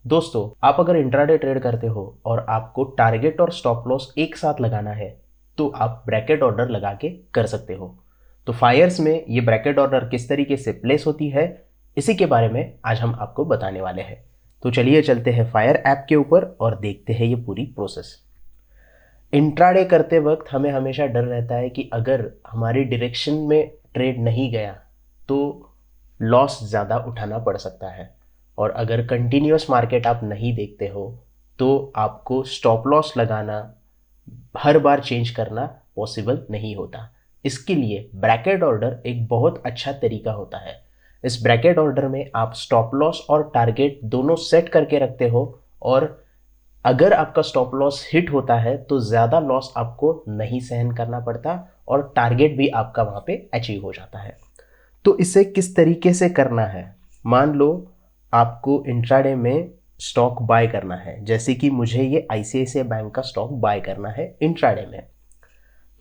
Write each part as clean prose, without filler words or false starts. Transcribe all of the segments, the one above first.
दोस्तों, आप अगर इंट्राडे ट्रेड करते हो और आपको टारगेट और स्टॉप लॉस एक साथ लगाना है तो आप ब्रैकेट ऑर्डर लगा के कर सकते हो। तो फायर्स में ये ब्रैकेट ऑर्डर किस तरीके से प्लेस होती है, इसी के बारे में आज हम आपको बताने वाले हैं। तो चलिए चलते हैं फायर ऐप के ऊपर और देखते हैं ये पूरी प्रोसेस। इंट्राडे करते वक्त हमें हमेशा डर रहता है कि अगर हमारी डायरेक्शन में ट्रेड नहीं गया तो लॉस ज़्यादा उठाना पड़ सकता है। और अगर कंटिन्यूस मार्केट आप नहीं देखते हो तो आपको स्टॉप लॉस लगाना, हर बार चेंज करना पॉसिबल नहीं होता। इसके लिए ब्रैकेट ऑर्डर एक बहुत अच्छा तरीका होता है। इस ब्रैकेट ऑर्डर में आप स्टॉप लॉस और टारगेट दोनों सेट करके रखते हो, और अगर आपका स्टॉप लॉस हिट होता है तो ज़्यादा लॉस आपको नहीं सहन करना पड़ता और टारगेट भी आपका वहाँ पे अचीव हो जाता है। तो इसे किस तरीके से करना है, मान लो आपको इंट्राडे में स्टॉक बाय करना है, जैसे कि मुझे ये आईसीआईसीआई बैंक का स्टॉक बाय करना है इंट्राडे में।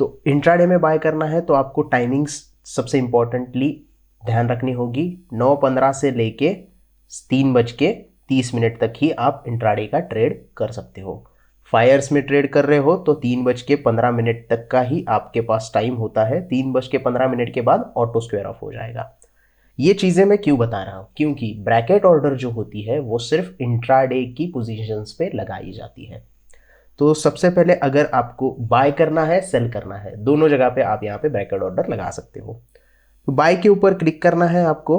तो इंट्राडे में बाय करना है तो आपको टाइमिंग्स सबसे इंपॉर्टेंटली ध्यान रखनी होगी। 9:15 से लेके 3:30 तक ही आप इंट्राडे का ट्रेड कर सकते हो। फायर्स में ट्रेड कर रहे हो तो 3:15 तक का ही आपके पास टाइम होता है। 3:15 के बाद ऑटो स्क्वायर ऑफ हो जाएगा। ये चीज़ें मैं क्यों बता रहा हूँ, क्योंकि ब्रैकेट ऑर्डर जो होती है वो सिर्फ इंट्राडे की पोजीशंस पे लगाई जाती है। तो सबसे पहले अगर आपको बाय करना है, सेल करना है, दोनों जगह पे आप यहाँ पे ब्रैकेट ऑर्डर लगा सकते हो। तो बाय के ऊपर क्लिक करना है आपको।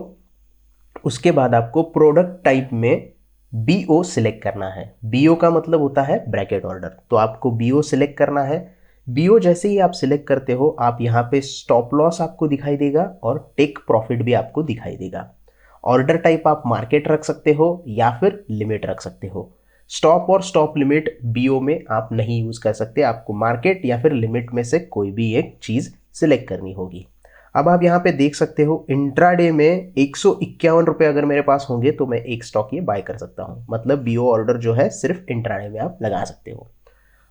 उसके बाद आपको प्रोडक्ट टाइप में बीओ सिलेक्ट करना है। बीओ का मतलब होता है ब्रैकेट ऑर्डर, तो आपको बीओ सिलेक्ट करना है। बीओ जैसे ही आप सिलेक्ट करते हो, आप यहाँ पे स्टॉप लॉस आपको दिखाई देगा और टेक प्रॉफिट भी आपको दिखाई देगा। ऑर्डर टाइप आप मार्केट रख सकते हो या फिर लिमिट रख सकते हो। स्टॉप और स्टॉप लिमिट बीओ में आप नहीं यूज कर सकते, आपको मार्केट या फिर लिमिट में से कोई भी एक चीज सिलेक्ट करनी होगी। अब आप यहाँ पे देख सकते हो इंट्राडे में 151 रुपये अगर मेरे पास होंगे तो मैं एक स्टॉक ये बाय कर सकता हूँ। मतलब बीओ ऑर्डर जो है सिर्फ इंट्राडे में आप लगा सकते हो।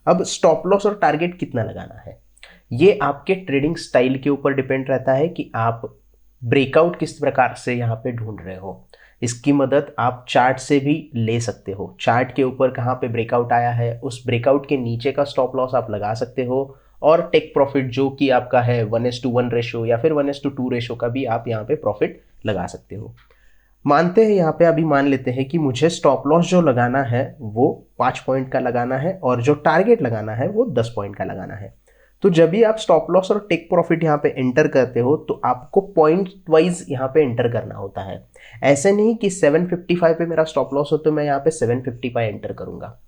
अब स्टॉप लॉस और टारगेट कितना लगाना है, ये आपके ट्रेडिंग स्टाइल के ऊपर डिपेंड रहता है कि आप ब्रेकआउट किस प्रकार से यहाँ पे ढूंढ रहे हो। इसकी मदद आप चार्ट से भी ले सकते हो। चार्ट के ऊपर कहाँ पे ब्रेकआउट आया है, उस ब्रेकआउट के नीचे का स्टॉप लॉस आप लगा सकते हो। और टेक प्रॉफिट जो कि आपका है 1:1 रेशो या फिर 1:2 रेशो का भी आप यहाँ पे प्रॉफिट लगा सकते हो। मानते हैं यहाँ पे, अभी मान लेते हैं कि मुझे स्टॉप लॉस जो लगाना है वो 5 पॉइंट का लगाना है और जो टारगेट लगाना है वो 10 पॉइंट का लगाना है। तो जब भी आप स्टॉप लॉस और टेक प्रॉफिट यहाँ पे एंटर करते हो तो आपको पॉइंट वाइज यहाँ पे एंटर करना होता है। ऐसे नहीं कि 755 पे मेरा स्टॉप लॉस हो तो मैं यहाँ पे 755 एंटर करूंगा,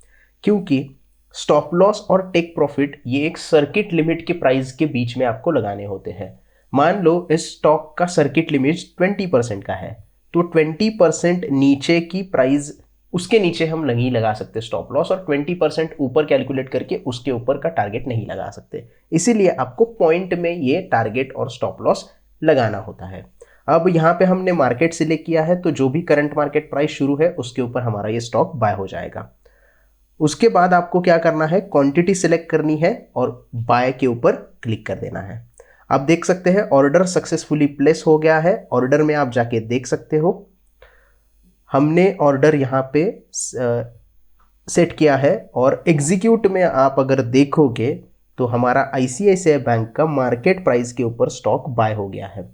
क्योंकि स्टॉप लॉस और टेक प्रॉफिट ये एक सर्किट लिमिट के प्राइस के बीच में आपको लगाने होते हैं। मान लो इस स्टॉक का सर्किट लिमिट 20% का है, तो 20% नीचे की प्राइस, उसके नीचे हम नहीं लगा सकते स्टॉप लॉस, और 20% ऊपर कैलकुलेट करके उसके ऊपर का टारगेट नहीं लगा सकते। इसीलिए आपको पॉइंट में ये टारगेट और स्टॉप लॉस लगाना होता है। अब यहाँ पे हमने मार्केट सिलेक्ट किया है तो जो भी करंट मार्केट प्राइस शुरू है उसके ऊपर हमारा ये स्टॉक बाय हो जाएगा। उसके बाद आपको क्या करना है, क्वांटिटी सिलेक्ट करनी है और बाय के ऊपर क्लिक कर देना है। आप देख सकते हैं ऑर्डर सक्सेसफुली प्लेस हो गया है। ऑर्डर में आप जाके देख सकते हो हमने ऑर्डर यहाँ पे सेट किया है, और एग्जीक्यूट में आप अगर देखोगे तो हमारा आईसीआईसीआई बैंक का मार्केट प्राइस के ऊपर स्टॉक बाय हो गया है।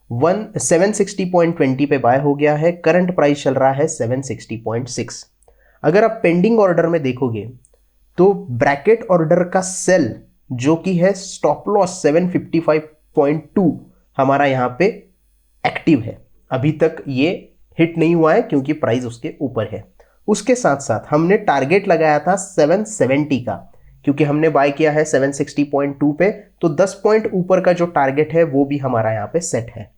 760.20 पे बाय हो गया है। करंट प्राइस चल रहा है 760.6। अगर आप पेंडिंग ऑर्डर में देखोगे तो ब्रैकेट ऑर्डर का सेल जो कि है स्टॉप लॉस 755.2 हमारा यहाँ पे एक्टिव है। अभी तक ये हिट नहीं हुआ है क्योंकि प्राइस उसके ऊपर है। उसके साथ साथ हमने टारगेट लगाया था 770 का, क्योंकि हमने बाय किया है 760.2 पे, तो 10 पॉइंट ऊपर का जो टारगेट है वो भी हमारा यहाँ पे सेट है।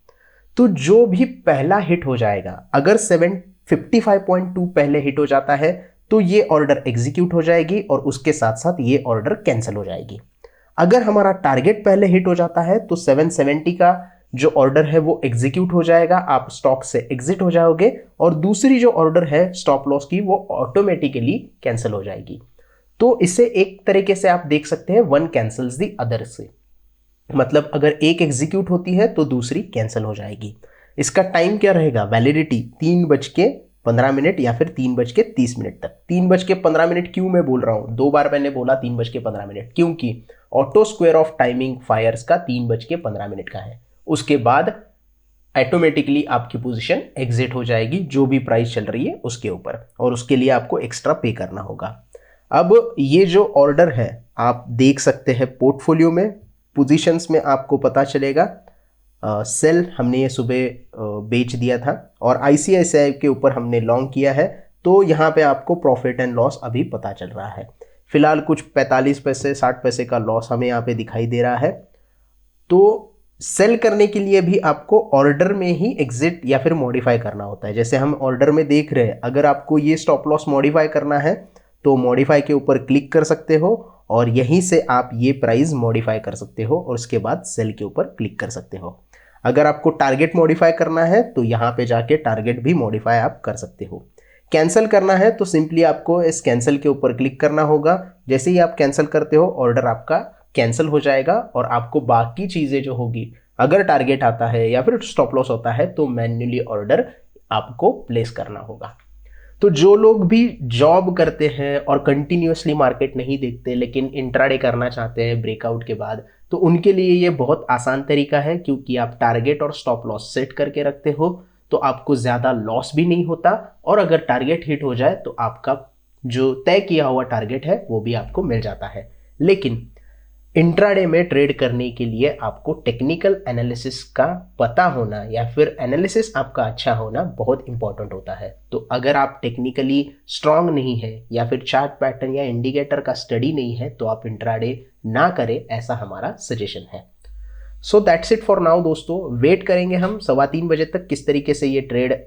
तो जो भी पहला हिट हो जाएगा, अगर 755.2 पहले हिट हो जाता है तो ये ऑर्डर एग्जीक्यूट हो जाएगी और उसके साथ साथ ये ऑर्डर कैंसिल हो जाएगी। अगर हमारा टारगेट पहले हिट हो जाता है तो 770 का जो ऑर्डर है वो एग्जीक्यूट हो जाएगा, आप स्टॉक से एग्जिट हो जाओगे, और दूसरी जो ऑर्डर है स्टॉप लॉस की वो ऑटोमेटिकली कैंसिल हो जाएगी। तो इसे एक तरीके से आप देख सकते हैं वन कैंसल्स द अदर से, मतलब अगर एक एग्जीक्यूट होती है तो दूसरी कैंसिल हो जाएगी। इसका टाइम क्या रहेगा, वैलिडिटी 3 15 मिनट या फिर 3:30 तक। 3:15 क्यों मैं बोल रहा हूँ, 2 बार मैंने बोला 3:15, क्योंकि auto square off timing fires का 3:15 का है। उसके बाद ऑटोमेटिकली आपकी पोजीशन एग्जिट हो जाएगी जो भी प्राइस चल रही है उसके ऊपर, और उसके लिए आपको एक्स्ट्रा पे करना होगा। अब ये जो ऑर्डर है आप देख सकते हैं पोर्टफोलियो में, पोजीशंस में आपको पता चलेगा सेल हमने ये सुबह बेच दिया था और आईसीआईसीआई के ऊपर हमने लॉन्ग किया है, तो यहाँ पे आपको प्रॉफिट एंड लॉस अभी पता चल रहा है। फिलहाल कुछ 45 पैसे 60 पैसे का लॉस हमें यहाँ पे दिखाई दे रहा है। तो सेल करने के लिए भी आपको ऑर्डर में ही एग्जिट या फिर मॉडिफाई करना होता है। जैसे हम ऑर्डर में देख रहे हैं, अगर आपको ये स्टॉप लॉस मॉडिफाई करना है तो मॉडिफाई के ऊपर क्लिक कर सकते हो और यहीं से आप ये प्राइस मॉडिफाई कर सकते हो और उसके बाद सेल के ऊपर क्लिक कर सकते हो। अगर आपको टारगेट मॉडिफाई करना है तो यहाँ पे जाके टारगेट भी मॉडिफाई आप कर सकते हो। कैंसिल करना है तो सिंपली आपको इस कैंसिल के ऊपर क्लिक करना होगा। जैसे ही आप कैंसिल करते हो ऑर्डर आपका कैंसिल हो जाएगा और आपको बाकी चीज़ें जो होगी, अगर टारगेट आता है या फिर स्टॉप लॉस होता है तो मैन्युअली ऑर्डर आपको प्लेस करना होगा। तो जो लोग भी जॉब करते हैं और कंटिन्यूअसली मार्केट नहीं देखते लेकिन इंट्राडे करना चाहते हैं ब्रेकआउट के बाद, तो उनके लिए ये बहुत आसान तरीका है, क्योंकि आप टारगेट और स्टॉप लॉस सेट करके रखते हो तो आपको ज़्यादा लॉस भी नहीं होता, और अगर टारगेट हिट हो जाए तो आपका जो तय किया हुआ टारगेट है वो भी आपको मिल जाता है। लेकिन इंट्राडे में ट्रेड करने के लिए आपको टेक्निकल एनालिसिस का पता होना या फिर एनालिसिस आपका अच्छा होना बहुत इंपॉर्टेंट होता है। तो अगर आप टेक्निकली स्ट्रांग नहीं है या फिर चार्ट पैटर्न या इंडिकेटर का स्टडी नहीं है तो आप इंट्राडे ना करें, ऐसा हमारा सजेशन है। So that's it for now दोस्तों। वेट करेंगे हम 3:15 बजे तक किस तरीके से ये ट्रेड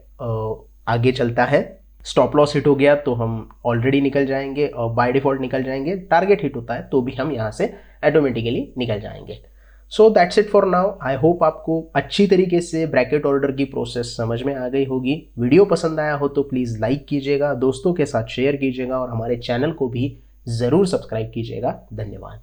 आगे चलता है। स्टॉप लॉस हिट हो गया तो हम ऑलरेडी निकल जाएंगे और बाय डिफॉल्ट निकल जाएंगे। टारगेट हिट होता है तो भी हम यहाँ से ऑटोमेटिकली निकल जाएंगे। So that's it for now. I hope आपको अच्छी तरीके से ब्रैकेट ऑर्डर की प्रोसेस समझ में आ गई होगी। वीडियो पसंद आया हो तो प्लीज़ लाइक कीजिएगा, दोस्तों के साथ शेयर कीजिएगा और हमारे चैनल को भी ज़रूर सब्सक्राइब कीजिएगा। धन्यवाद।